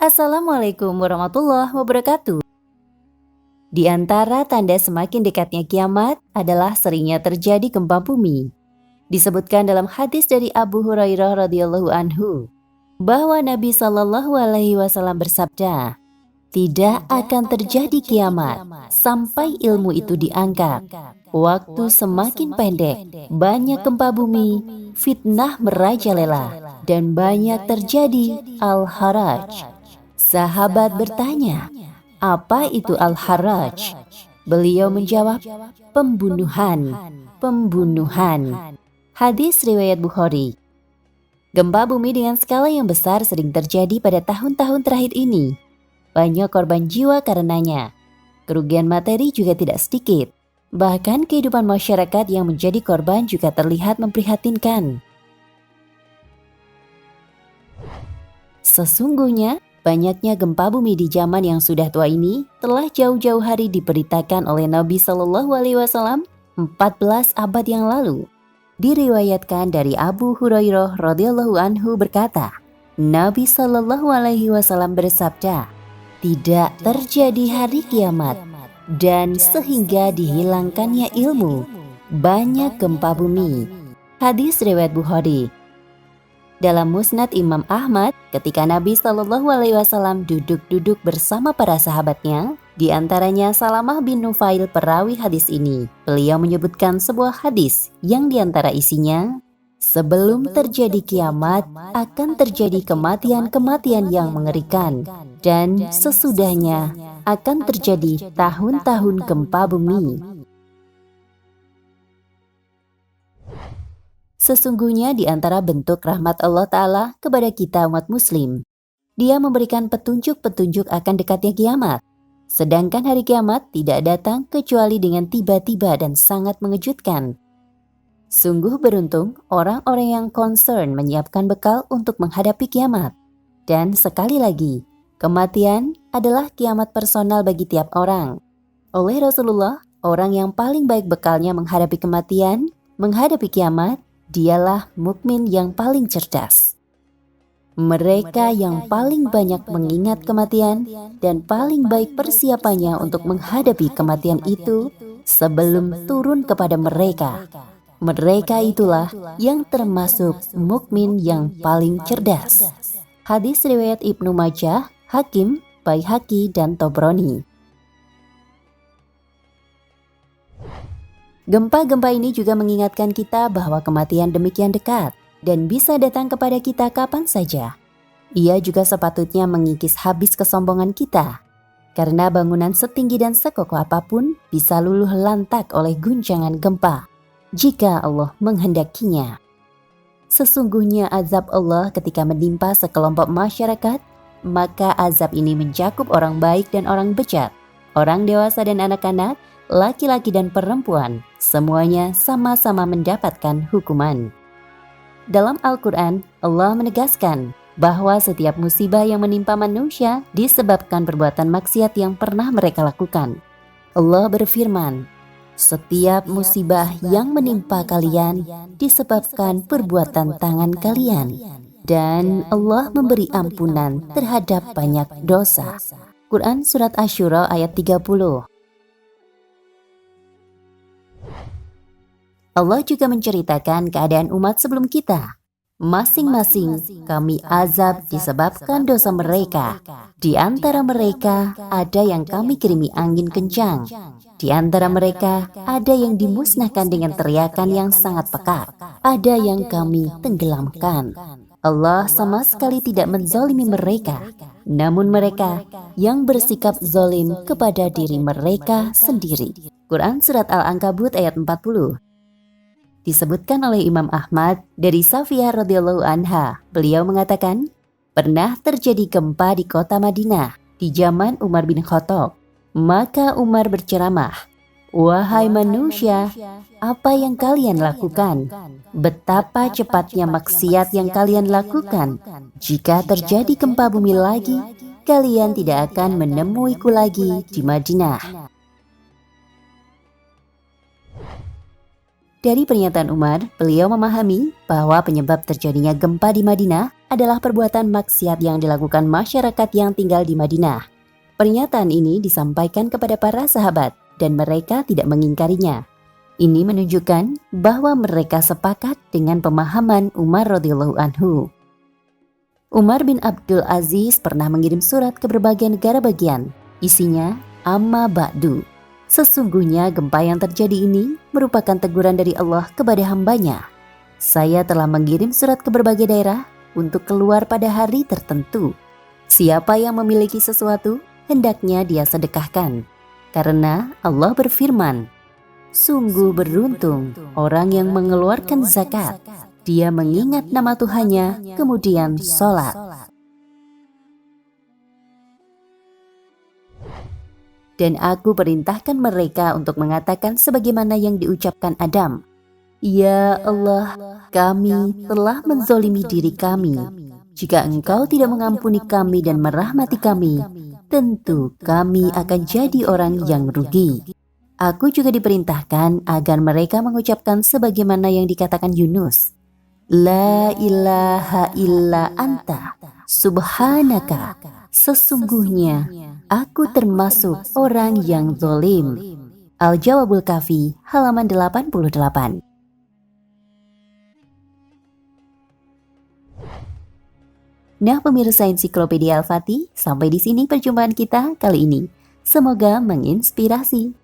Assalamualaikum warahmatullahi wabarakatuh. Di antara tanda semakin dekatnya kiamat adalah seringnya terjadi gempa bumi. Disebutkan dalam hadis dari Abu Hurairah radhiyallahu anhu bahwa Nabi Shallallahu alaihi wasallam bersabda, "Tidak akan terjadi kiamat sampai ilmu itu diangkat. Waktu semakin pendek, banyak gempa bumi, fitnah merajalela, dan banyak terjadi al-haraj." Sahabat bertanya, "Apa itu al-haraj?" Beliau menjawab, "Pembunuhan, pembunuhan." Hadis riwayat Bukhari. Gempa bumi dengan skala yang besar sering terjadi pada tahun-tahun terakhir ini. Banyak korban jiwa karenanya. Kerugian materi juga tidak sedikit. Bahkan kehidupan masyarakat yang menjadi korban juga terlihat memprihatinkan. Sesungguhnya, banyaknya gempa bumi di zaman yang sudah tua ini telah jauh-jauh hari diberitakan oleh Nabi Shallallahu alaihi wasallam 14 abad yang lalu. Diriwayatkan dari Abu Hurairah radhiyallahu anhu berkata, Nabi Shallallahu alaihi wasallam bersabda, "Tidak terjadi hari kiamat dan sehingga dihilangkannya ilmu, banyak gempa bumi." Hadis riwayat Bukhari. Dalam Musnad Imam Ahmad, ketika Nabi Shallallahu alaihi wasallam duduk-duduk bersama para sahabatnya, di antaranya Salamah bin Nufail perawi hadis ini, beliau menyebutkan sebuah hadis yang di antara isinya, "Sebelum terjadi kiamat akan terjadi kematian-kematian yang mengerikan, dan sesudahnya akan terjadi tahun-tahun gempa bumi." Sesungguhnya di antara bentuk rahmat Allah Ta'ala kepada kita umat muslim, Dia memberikan petunjuk-petunjuk akan dekatnya kiamat. Sedangkan hari kiamat tidak datang kecuali dengan tiba-tiba dan sangat mengejutkan. Sungguh beruntung orang-orang yang concern menyiapkan bekal untuk menghadapi kiamat. Dan sekali lagi, kematian adalah kiamat personal bagi tiap orang. Oleh Rasulullah, orang yang paling baik bekalnya menghadapi kematian, menghadapi kiamat, dialah mukmin yang paling cerdas. Mereka yang paling banyak mengingat kematian dan paling baik persiapannya untuk menghadapi kematian itu sebelum turun kepada mereka. Mereka itulah yang termasuk mukmin yang paling cerdas. Hadis riwayat Ibnu Majah, Hakim, Baihaqi, dan Tobroni. Gempa-gempa ini juga mengingatkan kita bahwa kematian demikian dekat dan bisa datang kepada kita kapan saja. Ia juga sepatutnya mengikis habis kesombongan kita, karena bangunan setinggi dan sekokoh apapun bisa luluh lantak oleh guncangan gempa jika Allah menghendakinya. Sesungguhnya azab Allah ketika menimpa sekelompok masyarakat, maka azab ini mencakup orang baik dan orang bejat, orang dewasa dan anak-anak, laki-laki dan perempuan, semuanya sama-sama mendapatkan hukuman. Dalam Al-Quran, Allah menegaskan bahwa setiap musibah yang menimpa manusia disebabkan perbuatan maksiat yang pernah mereka lakukan. Allah berfirman, "Setiap musibah yang menimpa kalian disebabkan perbuatan tangan kalian, dan Allah memberi ampunan terhadap banyak dosa." Quran Surat Asy-Syura ayat 30. Allah juga menceritakan keadaan umat sebelum kita. Masing-masing kami azab disebabkan dosa mereka. Di antara mereka ada yang kami kirimi angin kencang. Di antara mereka ada yang dimusnahkan dengan teriakan yang sangat pekat. Ada yang kami tenggelamkan. Allah sama sekali tidak menzalimi mereka. Namun mereka yang bersikap zalim kepada diri mereka sendiri. Quran Surat Al-Ankabut ayat 40. Disebutkan oleh Imam Ahmad dari Safiyah radhiyallahu anha, beliau mengatakan, pernah terjadi gempa di kota Madinah di zaman Umar bin Khattab. Maka Umar berceramah, "Wahai manusia, apa yang kalian lakukan? Betapa cepatnya maksiat yang kalian lakukan. Jika terjadi gempa bumi lagi, kalian tidak akan menemuiku lagi di Madinah." Dari pernyataan Umar, beliau memahami bahwa penyebab terjadinya gempa di Madinah adalah perbuatan maksiat yang dilakukan masyarakat yang tinggal di Madinah. Pernyataan ini disampaikan kepada para sahabat dan mereka tidak mengingkarinya. Ini menunjukkan bahwa mereka sepakat dengan pemahaman Umar radhiyallahu anhu. Umar bin Abdul Aziz pernah mengirim surat ke berbagai negara bagian. Isinya, amma ba'du. Sesungguhnya gempa yang terjadi ini merupakan teguran dari Allah kepada hambanya. Saya telah mengirim surat ke berbagai daerah untuk keluar pada hari tertentu. Siapa yang memiliki sesuatu, hendaknya dia sedekahkan. Karena Allah berfirman, sungguh beruntung orang yang mengeluarkan zakat. Dia mengingat nama Tuhannya, kemudian sholat. Dan aku perintahkan mereka untuk mengatakan sebagaimana yang diucapkan Adam. Ya Allah, kami telah menzolimi diri kami. Jika Engkau tidak mengampuni kami dan merahmati kami, tentu kami akan jadi orang yang rugi. Aku juga diperintahkan agar mereka mengucapkan sebagaimana yang dikatakan Yunus. La ilaha illa anta, subhanaka, sesungguhnya aku termasuk orang yang zalim. Al-Jawabul Kafi, halaman 88. Nah pemirsa Ensiklopedia Al-Fatih, sampai di sini perjumpaan kita kali ini. Semoga menginspirasi.